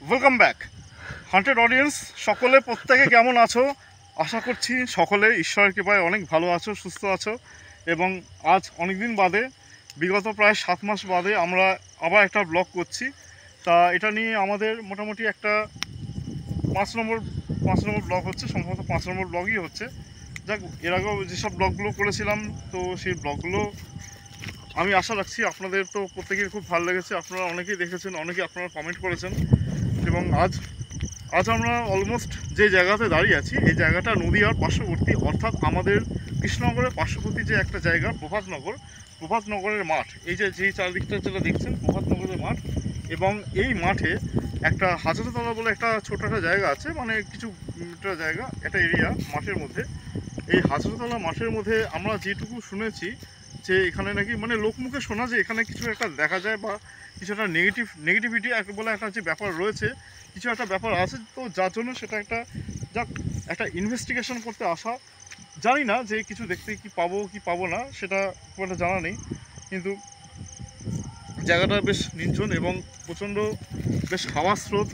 Welcome back hunted audience. সকলে প্রত্যেকে কেমন আছো? আশা করছি সকলে ঈশ্বরের কৃপায় অনেক ভালো আছো, সুস্থ আছো। এবং আজ অনেক দিন বাদে, বিগত প্রায় 7 মাস বাদে আমরা আবার একটা ব্লগ করছি। তা এটা নিয়ে আমাদের মোটামুটি একটা 5 নম্বর ব্লগ হচ্ছে, সম্ভবত 5 নম্বর ব্লগই হচ্ছে। যাক, এর আগেও যেসব ব্লগগুলো করেছিলাম, তো সেই ব্লগগুলো আমি আশা রাখছি আপনাদের তো প্রত্যেকের খুব ভালো লেগেছে। আপনারা অনেকেই দেখেছেন, অনেকেই আপনারা কমেন্ট করেছেন। এবং আজ আমরা অলমোস্ট যে জায়গাতে দাঁড়িয়ে আছি, এই জায়গাটা নদীয়ার পার্শ্ববর্তী, অর্থাৎ আমাদের কৃষ্ণনগরের পার্শ্ববর্তী যে একটা জায়গা প্রভাতনগরের মাঠ। এই যে চারদিকটা যেটা দেখছেন, প্রভাতনগরের মাঠ। এবং এই মাঠে একটা হাজারতলা বলে একটা ছোট একটা জায়গা আছে, মানে কিছু জায়গা, একটা এরিয়া মাঠের মধ্যে। এই হাজারতলা মাঠের মধ্যে আমরা যেটুকু শুনেছি যে এখানে নাকি, মানে লোকমুখে শোনা, যে এখানে কিছু একটা দেখা যায় বা কিছু একটা নেগেটিভিটি বলে একটা যে ব্যাপার রয়েছে, কিছু একটা ব্যাপার আছে। তো যার জন্য সেটা একটা ইনভেস্টিগেশন করতে আসা। জানি না যে কিছু দেখতে কি পাবো না, সেটা খুব একটা জানা নেই। কিন্তু জায়গাটা বেশ নির্জন এবং প্রচণ্ড বেশ হাওয়া স্রোত।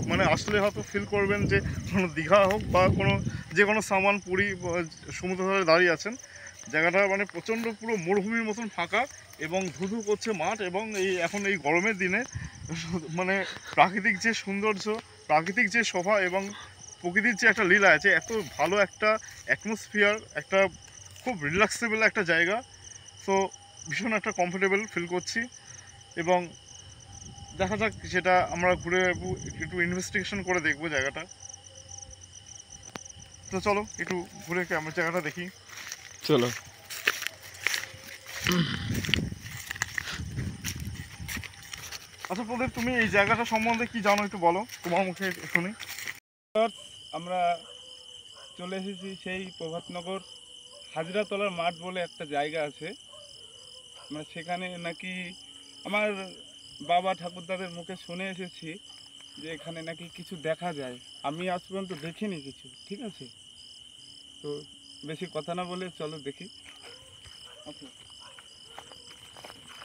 মানে আসলে হয়তো ফিল করবেন যে কোনো দীঘা হোক বা যে কোনো সামান পুরী সমুদ্র ধারে দাঁড়িয়ে আছেন। জায়গাটা মানে প্রচণ্ড পুরো মরুভূমির মতন ফাঁকা এবং ধুধু করছে মাঠ। এবং এখন এই গরমের দিনে মানে প্রাকৃতিক যে সৌন্দর্য, প্রাকৃতিক যে শোভা এবং প্রকৃতির যে একটা লীলা আছে, এত ভালো একটা অ্যাটমসফিয়ার, একটা খুব রিল্যাক্সেবল একটা জায়গা। সো ভীষণ একটা কমফোর্টেবল ফিল করছি। এবং দেখা যাক, সেটা আমরা ঘুরে একটু ইনভেস্টিগেশন করে দেখবো জায়গাটা। তো চলো একটু ঘুরে আমরা জায়গাটা দেখি, চলো। আচ্ছা প্রদীপ, তুমি এই জায়গাটা সম্বন্ধে কি জানো একটু বলো, তোমার মুখে শুনি। আমরা চলে এসেছি সেই প্রভাতনগর হাজরাতলার মাঠ বলে একটা জায়গা আছে। আমরা সেখানে নাকি আমার বাবা ঠাকুরদাদের মুখে শুনে এসেছি যে এখানে নাকি কিছু দেখা যায়। আমি আজ পর্যন্ত দেখিনি কিছু, ঠিক আছে? তো বেশি কথা না বলে চলো দেখি। আচ্ছা,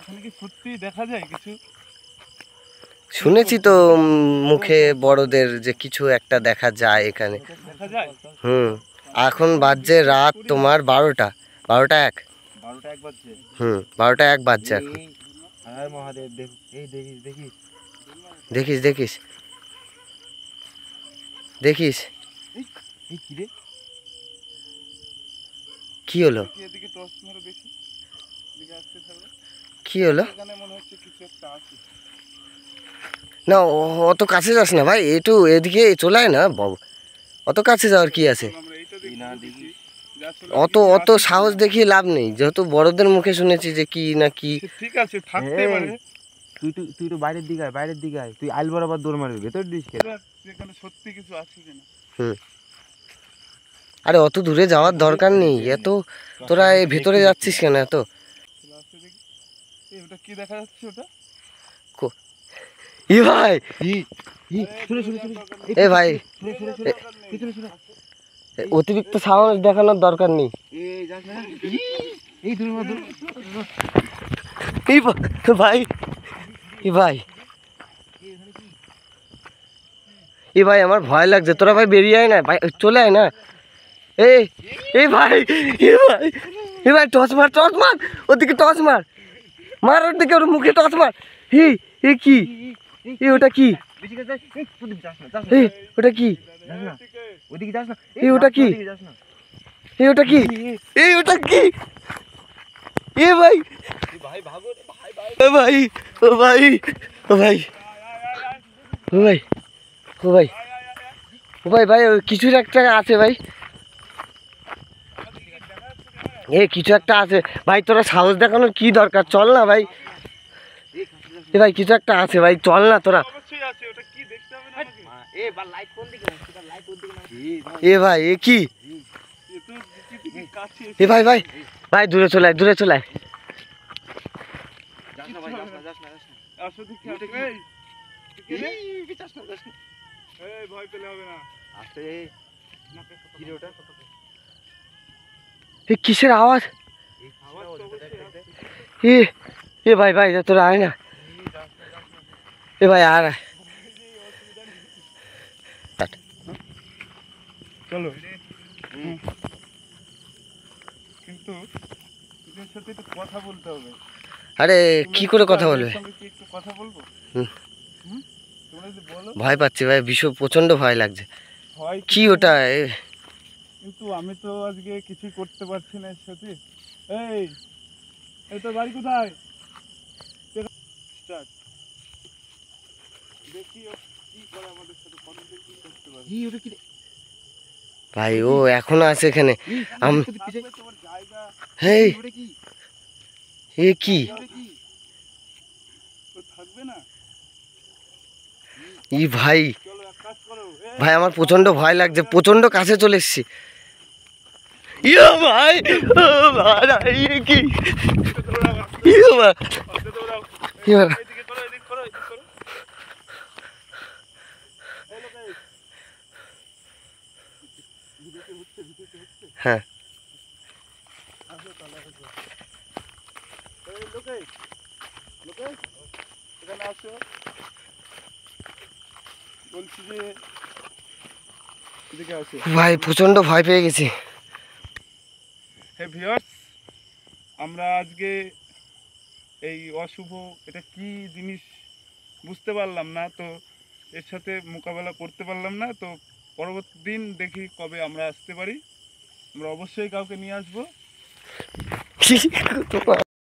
এখানে কি সত্যি দেখা যায় কিছু? শুনেছি তো মুখে বড়দের যে কিছু একটা দেখা যায় এখানে। দেখা যায়? এখন বাজছে রাত তোমার 12টা 1 বাজছে। 12টা 1 বাজছে এখন। হ্যাঁ মহাদেব, এই দেখিস দেখিস দেখিস দেখিস এই কি রে, কি হলো? এদিকে টর্চ মেরে দেখি, এদিকে আসতে থাকবে। কি হলো? এখানে মনে হচ্ছে কিছু একটা আছে। না, অত কাছে যাস না ভাই, একটু এদিকে চলে আয় না বাবু। অত কাছে যাওয়ার কি আছে? আমরা এইটা দেখি না, দেখি অত সাহস দেখিয়ে লাভ নেই, যেহেতু বড়দের মুখে শুনেছি যে কি না কি। ঠিক আছে, থাকতে পারে। তুই তো বাইরের দিকে আয়, তুই আইল বরাবর দৌড় মারবি, ভেতর দিস কেন? এখানে সত্যি কিছু আছে কিনা। আরে অত দূরে যাওয়ার দরকার নেই, এত তোরা এই ভেতরে যাচ্ছিস কেন এত? ওটা কি দেখা যাচ্ছে? ওটা ই ভাই, এ ভাই, অতিরিক্ত সাহস দেখানোর দরকার নেই। ভাই ভাই আমার ভয় লাগছে, তোরা ভাই বেরিয়ে আয় না ভাই, চলে আয় না। এই ভাই, ভাই টর্চ মার, ওদিকে টর্চ মার, ওর দিকে, ওর মুখে টর্চ মার। কি ওটা কি? ওটা কি? ওদিকে যাস না, ওটা কি? ওটা কি? ওটা কি? ভাই ভাগো ভাই, ও ভাই, ও ভাই, ও ভাই, ও ভাই, ও ভাই, ভাই কিছু একটা আছে ভাই, কিছু একটা আছে ভাই, তোরা সাহস দেখানোর কি দরকার? চল না ভাই, ভাই কিছু একটা আছে ভাই, চল না তোরা। ভাই কি? ভাই ভাই ভাই দূরে চলে আয়, দূরে চলে আয়। কিসের আওয়াজ? ভাই ভাই তোরা আয় না, ভাই আর চলো। কিন্তু এদের সাথে একটু কথা বলতে হবে। আরে কি করে কথা বলবে? এদের সঙ্গে কি একটু কথা বলবো? হুম। হুম? তোমরা যদি বলো ভয় পাচ্ছি ভাই, ভীষণ প্রচন্ড ভয় লাগছে। হয় কি ওটা? কিন্তু আমি তো আজকে কিছুই করতে পারছি না এর সাথে। এই এই তোর বাড়ি কোথায়? স্টার্ট। দেখি ও কি করে আমাদের সাথে কথা বলে কি করতে পারে। ভাই ও এখনো আছে এখানে। থাকবে তোমার জায়গা হেই, এ কি? ও থাকবে না। ই ভাই, চলো এক কাজ করো। ভাই আমার প্রচন্ড ভয় লাগছে, প্রচন্ড কাছে চলে এসছি। ইয়া ভাই, ও ভাই, এ কি? ইয়া ভাই, ইয়া ভাই। এদিকে করো, এদিকে করো, এদিকে করো। এই লোক এই। হ্যাঁ, আসো তাহলে আসো। এই লোক এই। লোক এই। এখানে আসো। বলছি যে এদিকে আসো। ভাই প্রচন্ড ভয় পেয়ে গেছি। হে ভিউয়ার্স, আমরা আজকে এই অশুভ এটা কি জিনিস বুঝতে পারলাম না, তো এর সাথে মোকাবেলা করতে পারলাম না। তো পরবর্তী দিন দেখি কবে আমরা আসতে পারি। আমরা অবশ্যই কাউকে নিয়ে আসবো। কি